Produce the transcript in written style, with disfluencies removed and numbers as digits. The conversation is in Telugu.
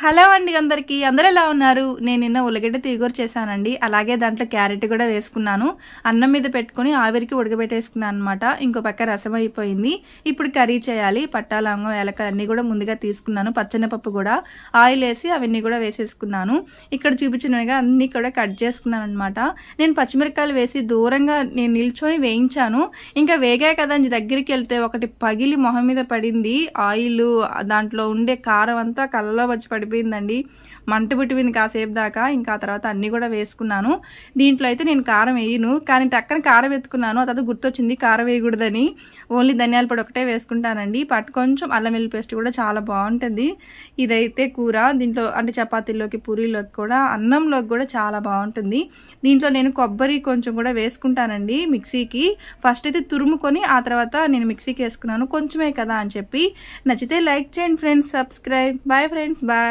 హలో అండి అందరికీ అందరూ ఎలా ఉన్నారు? నేను నిన్న ఉల్లగడ్డ తీగూర చేశానండి. అలాగే దాంట్లో క్యారెట్ కూడా వేసుకున్నాను. అన్నం మీద పెట్టుకొని ఆవిరికి ఉడకబెట్టేసుకున్నాను అనమాట. ఇంకో పక్క రసం అయిపోయింది. ఇప్పుడు కర్రీ చేయాలి. పట్టా లవంగం ఏలకలు అన్ని కూడా ముందుగా తీసుకున్నాను. పచ్చెనపప్పు కూడా ఆయిల్ వేసి అవన్నీ కూడా వేసేసుకున్నాను. ఇక్కడ చూపించినవిగా అన్ని కూడా కట్ చేసుకున్నాను అనమాట. నేను పచ్చిమిరపకాయలు వేసి దూరంగా నేను నిల్చొని వేయించాను. ఇంకా వేగాయి కదా అని దగ్గరికి వెళ్తే ఒకటి పగిలి మొహం మీద పడింది. ఆయిల్ దాంట్లో ఉండే కారం అంతా కళ్ళలో వచ్చి పడిపోయిందండి. మంట పుట్టిపోయింది కాసేపు దాకా. ఇంకా తర్వాత అన్ని కూడా వేసుకున్నాను. దీంట్లో అయితే నేను కారం వేయను, కానీ టక్కన కారం ఎత్తుకున్నాను. ఆ తర్వాత గుర్తొచ్చింది కారం వేయకూడదని. ఓన్లీ ధనియాల పొడి ఒకటే వేసుకుంటానండి. కొంచెం అల్లం వెల్లుల్లి పేస్ట్ కూడా చాలా బాగుంటుంది. ఇదైతే కూర దీంట్లో అంటే చపాతీల్లోకి పూరీలోకి కూడా అన్నంలోకి కూడా చాలా బాగుంటుంది. దీంట్లో నేను కొబ్బరి కొంచెం కూడా వేసుకుంటానండి మిక్సీకి. ఫస్ట్ అయితే తురుముకొని ఆ తర్వాత నేను మిక్సీకి వేసుకున్నాను, కొంచెమే కదా అని చెప్పి. నచ్చితే లైక్ చేయండి friends, subscribe. Bye friends, bye.